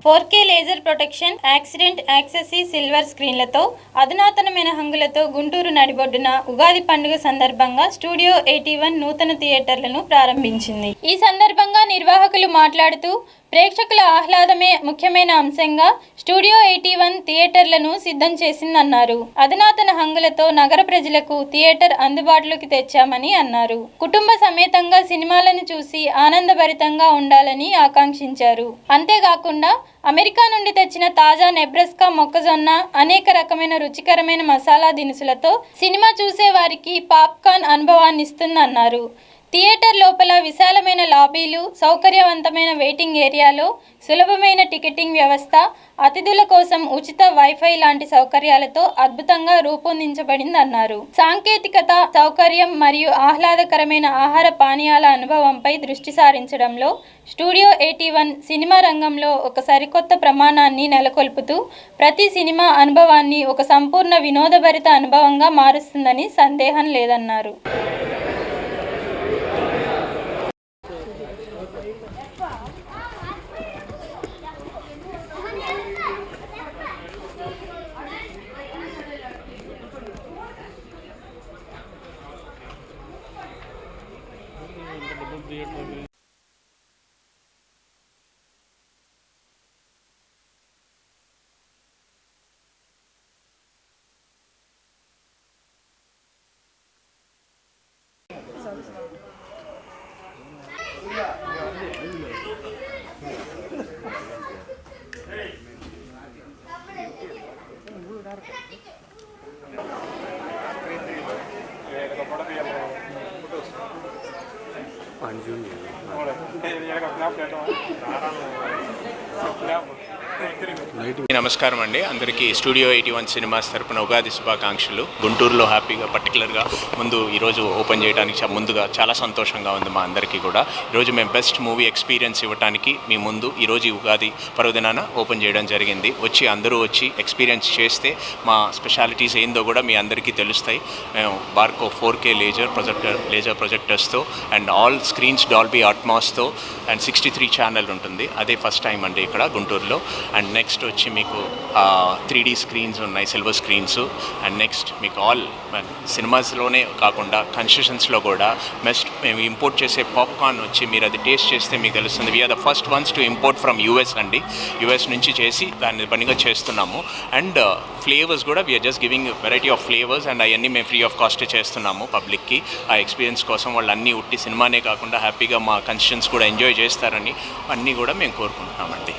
4K laser protection, accident యాక్సెసీ silver స్క్రీన్లతో అధునాతనమైన హంగులతో గుంటూరు నడిబొడ్డున ఉగాది పండుగ సందర్భంగా స్టూడియో 81 నూతన థియేటర్లను ప్రారంభించింది. ఈ సందర్భంగా నిర్వాహకులు మాట్లాడుతూ ప్రేక్షకుల ఆహ్లాదమే ముఖ్యమైన అంశంగా స్టూడియో 81 థియేటర్లను సిద్ధం చేసిందన్నారు. అధునాతన హంగులతో నగర ప్రజలకు థియేటర్ అందుబాటులోకి తెచ్చామని అన్నారు. కుటుంబ సమేతంగా సినిమాలను చూసి ఆనందభరితంగా ఉండాలని ఆకాంక్షించారు. అంతేకాకుండా అమెరికా నుండి తెచ్చిన తాజా నెబ్రస్కా మొక్కజొన్న, అనేక రకమైన రుచికరమైన మసాలా దినుసులతో సినిమా చూసే వారికి పాప్కార్న్ అనుభవాన్ని ఇస్తుందన్నారు. థియేటర్ లోపల విశాలమైన లాబీలు, సౌకర్యవంతమైన వెయిటింగ్ ఏరియాలో సులభమైన టికెటింగ్ వ్యవస్థ, అతిథుల కోసం ఉచిత వైఫై లాంటి సౌకర్యాలతో అద్భుతంగా రూపొందించబడిందన్నారు. సాంకేతికత, సౌకర్యం మరియు ఆహ్లాదకరమైన ఆహార పానీయాల అనుభవంపై దృష్టి సారించడంలో స్టూడియో 81 సినిమా రంగంలో ఒక సరికొత్త ప్రమాణాన్ని నెలకొల్పుతూ ప్రతి సినిమా అనుభవాన్ని ఒక సంపూర్ణ వినోదభరిత అనుభవంగా మారుస్తుందని సందేహం లేదన్నారు. నమస్కారం అండి. అందరికీ స్టూడియో 81 సినిమాస్ తరపున ఉగాది శుభాకాంక్షలు. గుంటూరులో హ్యాపీగా పర్టికులర్గా ముందు ఈరోజు ఓపెన్ చేయడానికి ముందుగా చాలా సంతోషంగా ఉంది మా అందరికీ కూడా. ఈరోజు మేము బెస్ట్ మూవీ ఎక్స్పీరియన్స్ ఇవ్వడానికి మీ ముందు ఈరోజు ఉగాది పర్వదినాన ఓపెన్ చేయడం జరిగింది. అందరూ వచ్చి ఎక్స్పీరియన్స్ చేస్తే మా స్పెషాలిటీస్ ఏందో కూడా మీ అందరికీ తెలుస్తాయి. మేము బార్కో 4K లేజర్ ప్రొజెక్టర్స్తో అండ్ ఆల్ స్క్రీన్స్ డాల్బీ అట్మాస్తో అండ్ 63 ఛానల్ ఉంటుంది. అదే ఫస్ట్ టైం అండి ఇక్కడ గుంటూరులో. అండ్ నెక్స్ట్ వచ్చి మీకు 3D స్క్రీన్స్ ఉన్నాయి, సిల్వర్ స్క్రీన్స్. అండ్ నెక్స్ట్ మీకు ఆల్ సినిమాస్లోనే కాకుండా కన్సెషన్స్లో కూడా మేము ఇంపోర్ట్ చేసే పాప్కార్న్ వచ్చి మీరు అది టేస్ట్ చేస్తే మీకు తెలుస్తుంది. We are the first ones to import from US అండి. యూఎస్ నుంచి చేసి దాన్ని పనిగా చేస్తున్నాము. అండ్ ఫ్లేవర్స్ కూడా we are just giving variety of flavours and అవన్నీ మేము ఫ్రీ ఆఫ్ కాస్టే చేస్తున్నాము పబ్లిక్కి. ఆ ఎక్స్పీరియన్స్ కోసం వాళ్ళు అన్నీ ఉట్టి సినిమానే కాకుండా హ్యాపీగా మా కన్సెషన్స్ కూడా ఎంజాయ్ చేస్తారని అన్నీ కూడా మేము కోరుకుంటున్నామండి.